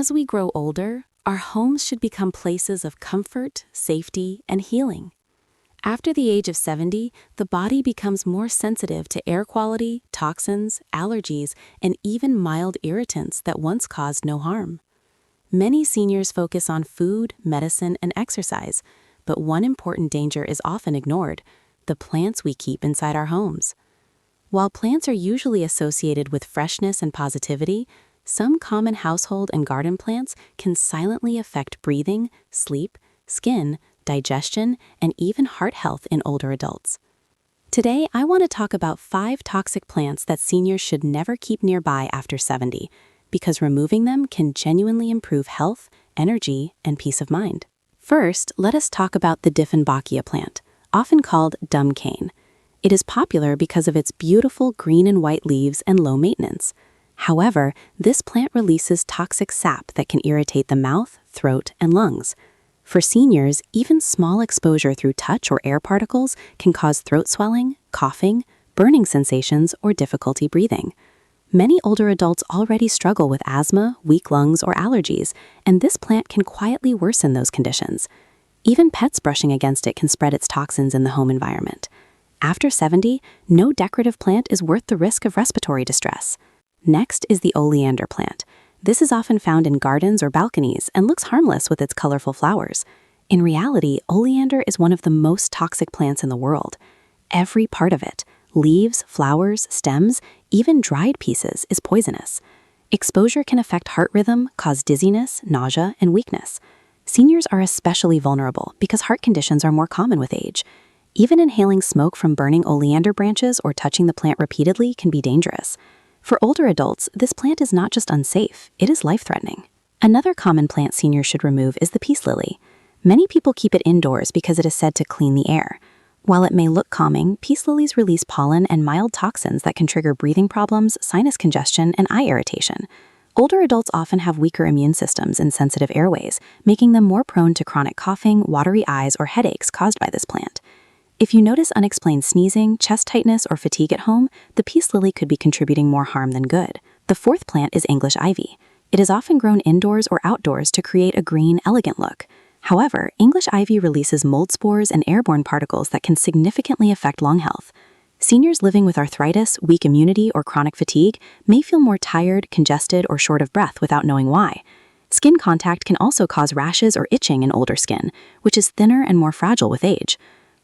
As we grow older, our homes should become places of comfort, safety, and healing. After the age of 70, the body becomes more sensitive to air quality, toxins, allergies, and even mild irritants that once caused no harm. Many seniors focus on food, medicine, and exercise, but one important danger is often ignored: the plants we keep inside our homes. While plants are usually associated with freshness and positivity, some common household and garden plants can silently affect breathing, sleep, skin, digestion, and even heart health in older adults. Today, I want to talk about 5 toxic plants that seniors should never keep nearby after 70, because removing them can genuinely improve health, energy, and peace of mind. First, let us talk about the Dieffenbachia plant, often called dumb cane. It is popular because of its beautiful green and white leaves and low maintenance. However, this plant releases toxic sap that can irritate the mouth, throat, and lungs. For seniors, even small exposure through touch or air particles can cause throat swelling, coughing, burning sensations, or difficulty breathing. Many older adults already struggle with asthma, weak lungs, or allergies, and this plant can quietly worsen those conditions. Even pets brushing against it can spread its toxins in the home environment. After 70, no decorative plant is worth the risk of respiratory distress. Next is the oleander plant. This is often found in gardens or balconies and looks harmless with its colorful flowers. In reality, oleander is one of the most toxic plants in the world. Every part of it, leaves, flowers, stems, even dried pieces, is poisonous. Exposure can affect heart rhythm, cause dizziness, nausea, and weakness. Seniors are especially vulnerable because heart conditions are more common with age. Even inhaling smoke from burning oleander branches or touching the plant repeatedly can be dangerous. For older adults, this plant is not just unsafe, it is life-threatening. Another common plant seniors should remove is the peace lily. Many people keep it indoors because it is said to clean the air. While it may look calming, peace lilies release pollen and mild toxins that can trigger breathing problems, sinus congestion, and eye irritation. Older adults often have weaker immune systems and sensitive airways, making them more prone to chronic coughing, watery eyes, or headaches caused by this plant. If you notice unexplained sneezing, chest tightness, or fatigue at home, the peace lily could be contributing more harm than good. The 4th plant is English ivy. It is often grown indoors or outdoors to create a green, elegant look. However, English ivy releases mold spores and airborne particles that can significantly affect lung health. Seniors living with arthritis, weak immunity, or chronic fatigue may feel more tired, congested, or short of breath without knowing why. Skin contact can also cause rashes or itching in older skin, which is thinner and more fragile with age.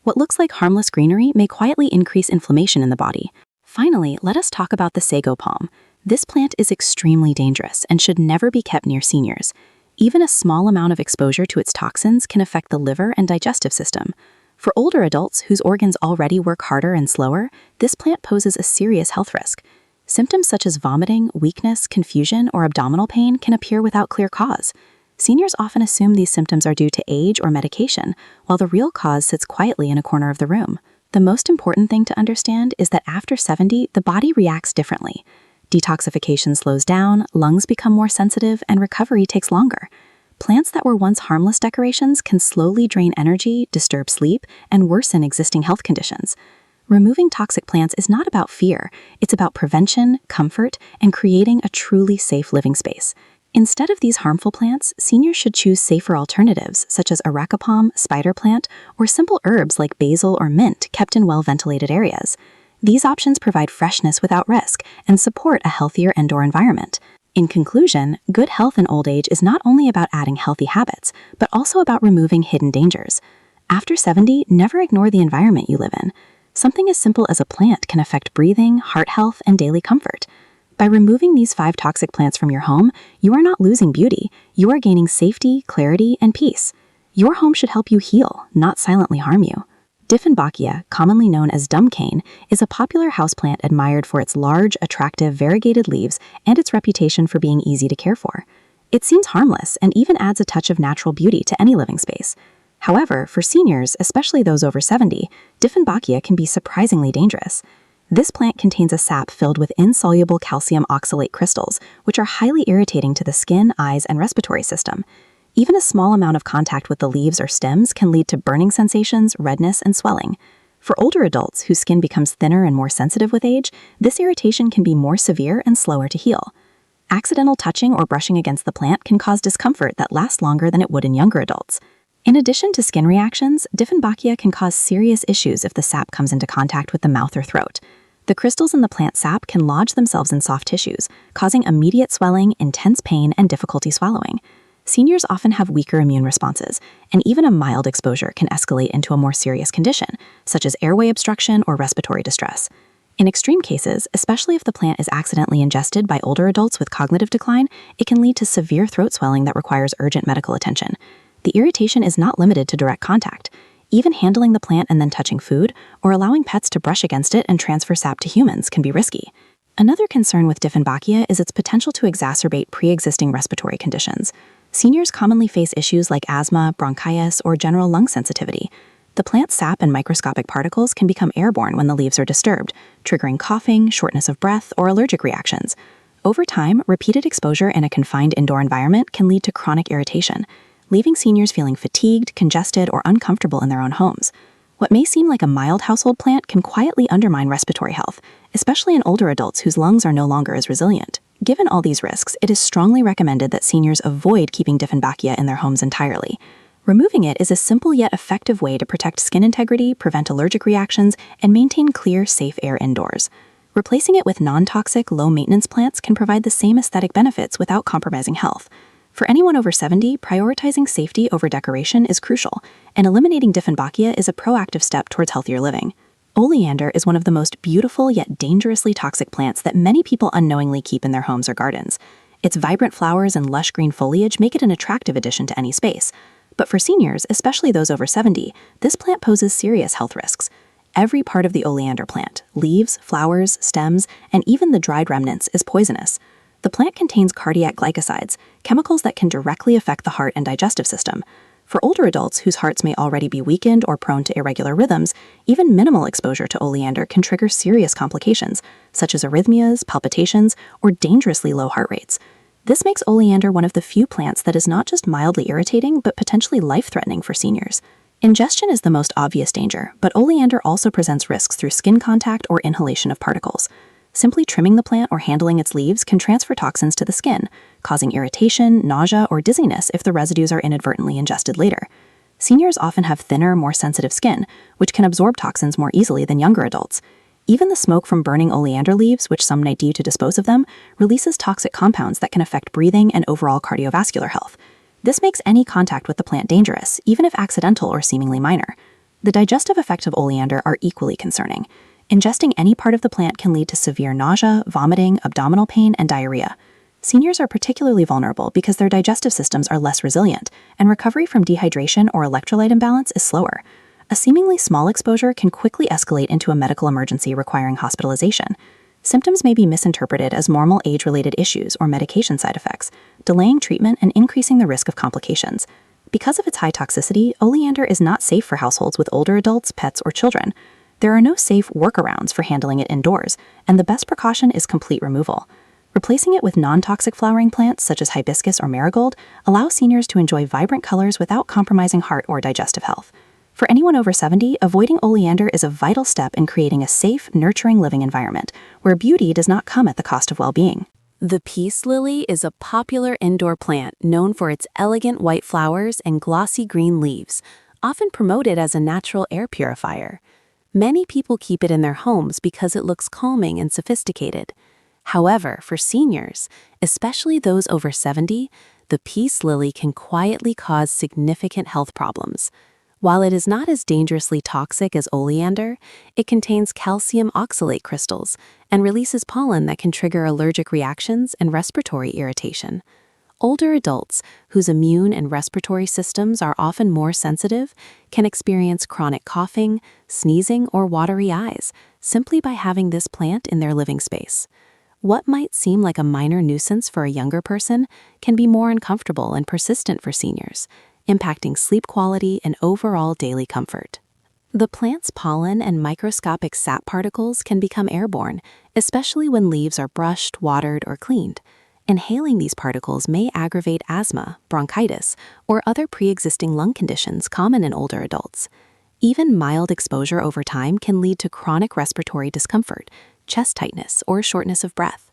What looks like harmless greenery may quietly increase inflammation in the body. Finally, let us talk about the sago palm. This plant is extremely dangerous and should never be kept near seniors. Even a small amount of exposure to its toxins can affect the liver and digestive system. For older adults whose organs already work harder and slower, this plant poses a serious health risk. Symptoms such as vomiting, weakness, confusion, or abdominal pain can appear without clear cause. Seniors often assume these symptoms are due to age or medication, while the real cause sits quietly in a corner of the room. The most important thing to understand is that after 70, the body reacts differently. Detoxification slows down, lungs become more sensitive, and recovery takes longer. Plants that were once harmless decorations can slowly drain energy, disturb sleep, and worsen existing health conditions. Removing toxic plants is not about fear, it's about prevention, comfort, and creating a truly safe living space. Instead of these harmful plants, seniors should choose safer alternatives such as areca palm, spider plant, or simple herbs like basil or mint kept in well-ventilated areas. These options provide freshness without risk and support a healthier indoor environment. In conclusion, good health in old age is not only about adding healthy habits, but also about removing hidden dangers. After 70, never ignore the environment you live in. Something as simple as a plant can affect breathing, heart health, and daily comfort. By removing these 5 toxic plants from your home, you are not losing beauty, you are gaining safety, clarity, and peace. Your home should help you heal, not silently harm you. Dieffenbachia, commonly known as dumb cane, is a popular houseplant admired for its large, attractive, variegated leaves and its reputation for being easy to care for. It seems harmless and even adds a touch of natural beauty to any living space. However, for seniors, especially those over 70, Dieffenbachia can be surprisingly dangerous. This plant contains a sap filled with insoluble calcium oxalate crystals, which are highly irritating to the skin, eyes, and respiratory system. Even a small amount of contact with the leaves or stems can lead to burning sensations, redness, and swelling. For older adults whose skin becomes thinner and more sensitive with age, this irritation can be more severe and slower to heal. Accidental touching or brushing against the plant can cause discomfort that lasts longer than it would in younger adults. In addition to skin reactions, Dieffenbachia can cause serious issues if the sap comes into contact with the mouth or throat. The crystals in the plant sap can lodge themselves in soft tissues, causing immediate swelling, intense pain, and difficulty swallowing. Seniors often have weaker immune responses, and even a mild exposure can escalate into a more serious condition, such as airway obstruction or respiratory distress. In extreme cases, especially if the plant is accidentally ingested by older adults with cognitive decline, it can lead to severe throat swelling that requires urgent medical attention. The irritation is not limited to direct contact. Even handling the plant and then touching food, or allowing pets to brush against it and transfer sap to humans can be risky. Another concern with Dieffenbachia is its potential to exacerbate pre-existing respiratory conditions. Seniors commonly face issues like asthma, bronchitis, or general lung sensitivity. The plant sap and microscopic particles can become airborne when the leaves are disturbed, triggering coughing, shortness of breath, or allergic reactions. Over time, repeated exposure in a confined indoor environment can lead to chronic irritation, leaving seniors feeling fatigued, congested, or uncomfortable in their own homes. What may seem like a mild household plant can quietly undermine respiratory health, especially in older adults whose lungs are no longer as resilient. Given all these risks, it is strongly recommended that seniors avoid keeping Dieffenbachia in their homes entirely. Removing it is a simple yet effective way to protect skin integrity, prevent allergic reactions, and maintain clear, safe air indoors. Replacing it with non-toxic, low-maintenance plants can provide the same aesthetic benefits without compromising health. For anyone over 70, prioritizing safety over decoration is crucial, and eliminating Dieffenbachia is a proactive step towards healthier living. Oleander is one of the most beautiful yet dangerously toxic plants that many people unknowingly keep in their homes or gardens. Its vibrant flowers and lush green foliage make it an attractive addition to any space. But for seniors, especially those over 70, this plant poses serious health risks. Every part of the oleander plant, leaves, flowers, stems, and even the dried remnants, is poisonous. The plant contains cardiac glycosides, chemicals that can directly affect the heart and digestive system. For older adults whose hearts may already be weakened or prone to irregular rhythms, even minimal exposure to oleander can trigger serious complications, such as arrhythmias, palpitations, or dangerously low heart rates. This makes oleander one of the few plants that is not just mildly irritating, but potentially life-threatening for seniors. Ingestion is the most obvious danger, but oleander also presents risks through skin contact or inhalation of particles. Simply trimming the plant or handling its leaves can transfer toxins to the skin, causing irritation, nausea, or dizziness if the residues are inadvertently ingested later. Seniors often have thinner, more sensitive skin, which can absorb toxins more easily than younger adults. Even the smoke from burning oleander leaves, which some might do to dispose of them, releases toxic compounds that can affect breathing and overall cardiovascular health. This makes any contact with the plant dangerous, even if accidental or seemingly minor. The digestive effects of oleander are equally concerning. Ingesting any part of the plant can lead to severe nausea, vomiting, abdominal pain, and diarrhea. Seniors are particularly vulnerable because their digestive systems are less resilient, and recovery from dehydration or electrolyte imbalance is slower. A seemingly small exposure can quickly escalate into a medical emergency requiring hospitalization. Symptoms may be misinterpreted as normal age-related issues or medication side effects, delaying treatment and increasing the risk of complications. Because of its high toxicity, oleander is not safe for households with older adults, pets, or children. There are no safe workarounds for handling it indoors, and the best precaution is complete removal. Replacing it with non-toxic flowering plants such as hibiscus or marigold allows seniors to enjoy vibrant colors without compromising heart or digestive health. For anyone over 70, avoiding oleander is a vital step in creating a safe, nurturing living environment where beauty does not come at the cost of well-being. The peace lily is a popular indoor plant known for its elegant white flowers and glossy green leaves, often promoted as a natural air purifier. Many people keep it in their homes because it looks calming and sophisticated. However, for seniors, especially those over 70, the peace lily can quietly cause significant health problems. While it is not as dangerously toxic as oleander, it contains calcium oxalate crystals and releases pollen that can trigger allergic reactions and respiratory irritation. Older adults, whose immune and respiratory systems are often more sensitive, can experience chronic coughing, sneezing, or watery eyes simply by having this plant in their living space. What might seem like a minor nuisance for a younger person can be more uncomfortable and persistent for seniors, impacting sleep quality and overall daily comfort. The plant's pollen and microscopic sap particles can become airborne, especially when leaves are brushed, watered, or cleaned. Inhaling these particles may aggravate asthma, bronchitis, or other pre-existing lung conditions common in older adults. Even mild exposure over time can lead to chronic respiratory discomfort, chest tightness, or shortness of breath.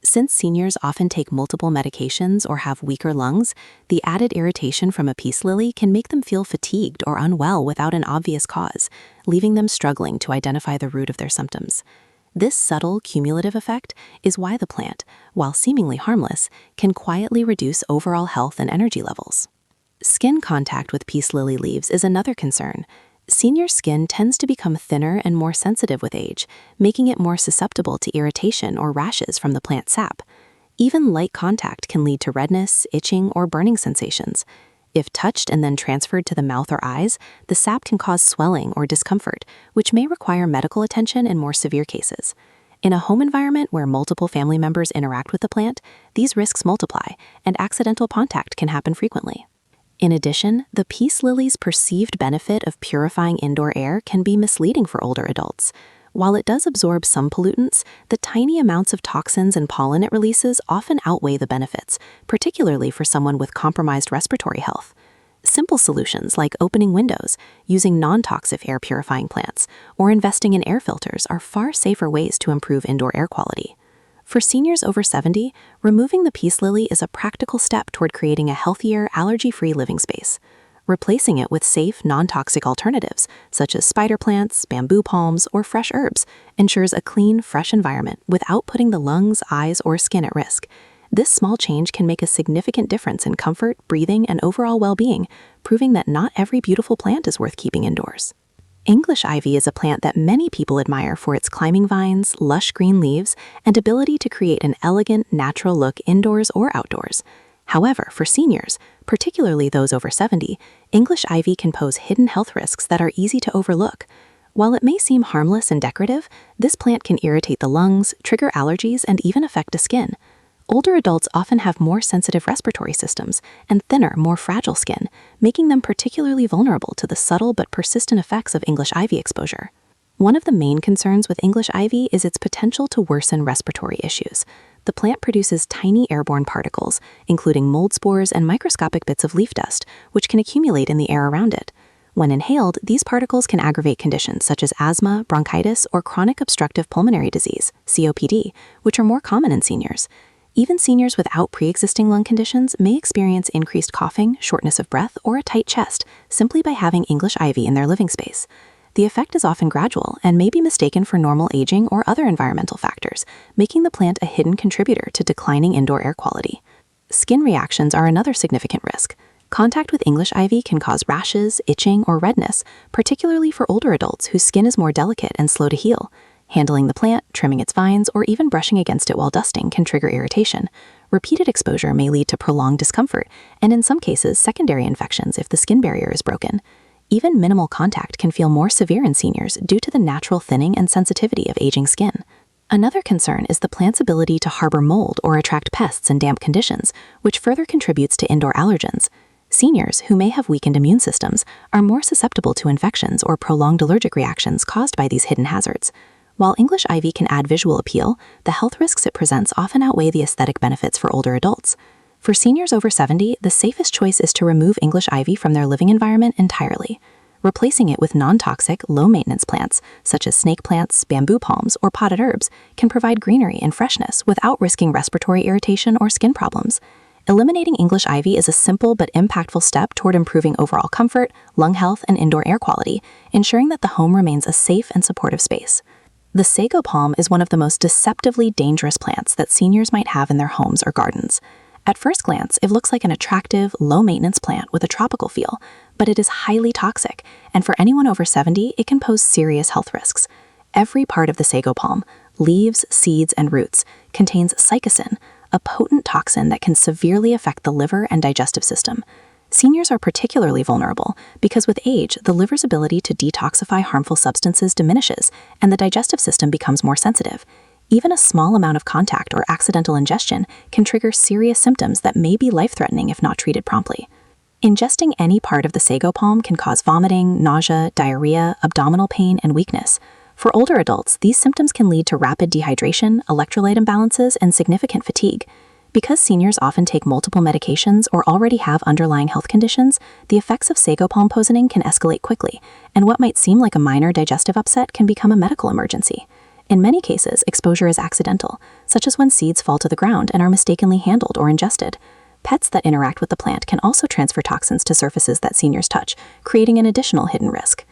Since seniors often take multiple medications or have weaker lungs, the added irritation from a peace lily can make them feel fatigued or unwell without an obvious cause, leaving them struggling to identify the root of their symptoms. This subtle cumulative effect is why the plant, while seemingly harmless, can quietly reduce overall health and energy levels. Skin contact with peace lily leaves is another concern. Senior skin tends to become thinner and more sensitive with age, making it more susceptible to irritation or rashes from the plant sap. Even light contact can lead to redness, itching, or burning sensations. If touched and then transferred to the mouth or eyes, the sap can cause swelling or discomfort, which may require medical attention in more severe cases. In a home environment where multiple family members interact with the plant, these risks multiply, and accidental contact can happen frequently. In addition, the peace lily's perceived benefit of purifying indoor air can be misleading for older adults. While it does absorb some pollutants, the tiny amounts of toxins and pollen it releases often outweigh the benefits, particularly for someone with compromised respiratory health. Simple solutions like opening windows, using non-toxic air purifying plants, or investing in air filters are far safer ways to improve indoor air quality. For seniors over 70, removing the peace lily is a practical step toward creating a healthier, allergy-free living space. Replacing it with safe, non-toxic alternatives, such as spider plants, bamboo palms, or fresh herbs, ensures a clean, fresh environment without putting the lungs, eyes, or skin at risk. This small change can make a significant difference in comfort, breathing, and overall well-being, proving that not every beautiful plant is worth keeping indoors. English ivy is a plant that many people admire for its climbing vines, lush green leaves, and ability to create an elegant, natural look indoors or outdoors. However, for seniors, particularly those over 70, English ivy can pose hidden health risks that are easy to overlook. While it may seem harmless and decorative, this plant can irritate the lungs, trigger allergies, and even affect the skin. Older adults often have more sensitive respiratory systems and thinner, more fragile skin, making them particularly vulnerable to the subtle but persistent effects of English ivy exposure. One of the main concerns with English ivy is its potential to worsen respiratory issues. The plant produces tiny airborne particles, including mold spores and microscopic bits of leaf dust, which can accumulate in the air around it. When inhaled, these particles can aggravate conditions such as asthma, bronchitis, or chronic obstructive pulmonary disease, COPD, which are more common in seniors. Even seniors without pre-existing lung conditions may experience increased coughing, shortness of breath, or a tight chest simply by having English ivy in their living space. The effect is often gradual and may be mistaken for normal aging or other environmental factors, making the plant a hidden contributor to declining indoor air quality. Skin reactions are another significant risk. Contact with English ivy can cause rashes, itching, or redness, particularly for older adults whose skin is more delicate and slow to heal. Handling the plant, trimming its vines, or even brushing against it while dusting can trigger irritation. Repeated exposure may lead to prolonged discomfort, and in some cases, secondary infections if the skin barrier is broken. Even minimal contact can feel more severe in seniors due to the natural thinning and sensitivity of aging skin. Another concern is the plant's ability to harbor mold or attract pests in damp conditions, which further contributes to indoor allergens. Seniors who may have weakened immune systems are more susceptible to infections or prolonged allergic reactions caused by these hidden hazards. While English ivy can add visual appeal, the health risks it presents often outweigh the aesthetic benefits for older adults. For seniors over 70, the safest choice is to remove English ivy from their living environment entirely. Replacing it with non-toxic, low-maintenance plants, such as snake plants, bamboo palms, or potted herbs, can provide greenery and freshness without risking respiratory irritation or skin problems. Eliminating English ivy is a simple but impactful step toward improving overall comfort, lung health, and indoor air quality, ensuring that the home remains a safe and supportive space. The sago palm is one of the most deceptively dangerous plants that seniors might have in their homes or gardens. At first glance, it looks like an attractive, low-maintenance plant with a tropical feel, but it is highly toxic, and for anyone over 70, it can pose serious health risks. Every part of the sago palm, leaves, seeds, and roots, contains psychocin, a potent toxin that can severely affect the liver and digestive system. Seniors are particularly vulnerable because with age, the liver's ability to detoxify harmful substances diminishes and the digestive system becomes more sensitive. Even a small amount of contact or accidental ingestion can trigger serious symptoms that may be life-threatening if not treated promptly. Ingesting any part of the sago palm can cause vomiting, nausea, diarrhea, abdominal pain, and weakness. For older adults, these symptoms can lead to rapid dehydration, electrolyte imbalances, and significant fatigue. Because seniors often take multiple medications or already have underlying health conditions, the effects of sago palm poisoning can escalate quickly, and what might seem like a minor digestive upset can become a medical emergency. In many cases, exposure is accidental, such as when seeds fall to the ground and are mistakenly handled or ingested. Pets that interact with the plant can also transfer toxins to surfaces that seniors touch, creating an additional hidden risk.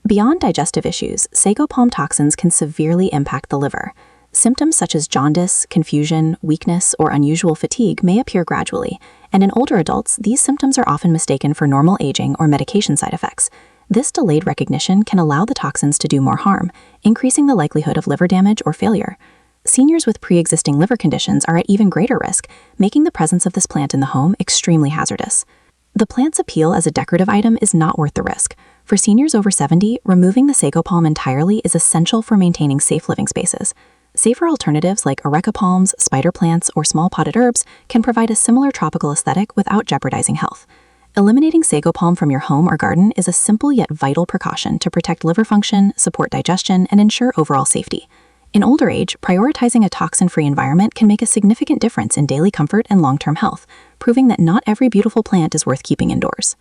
Beyond digestive issues, sago palm toxins can severely impact the liver. Symptoms such as jaundice, confusion, weakness, or unusual fatigue may appear gradually, and in older adults, these symptoms are often mistaken for normal aging or medication side effects. This delayed recognition can allow the toxins to do more harm, increasing the likelihood of liver damage or failure. Seniors with pre-existing liver conditions are at even greater risk, making the presence of this plant in the home extremely hazardous. The plant's appeal as a decorative item is not worth the risk. For seniors over 70, removing the sago palm entirely is essential for maintaining safe living spaces. Safer alternatives like areca palms, spider plants, or small potted herbs can provide a similar tropical aesthetic without jeopardizing health. Eliminating sago palm from your home or garden is a simple yet vital precaution to protect liver function, support digestion, and ensure overall safety. In older age, prioritizing a toxin-free environment can make a significant difference in daily comfort and long-term health, proving that not every beautiful plant is worth keeping indoors.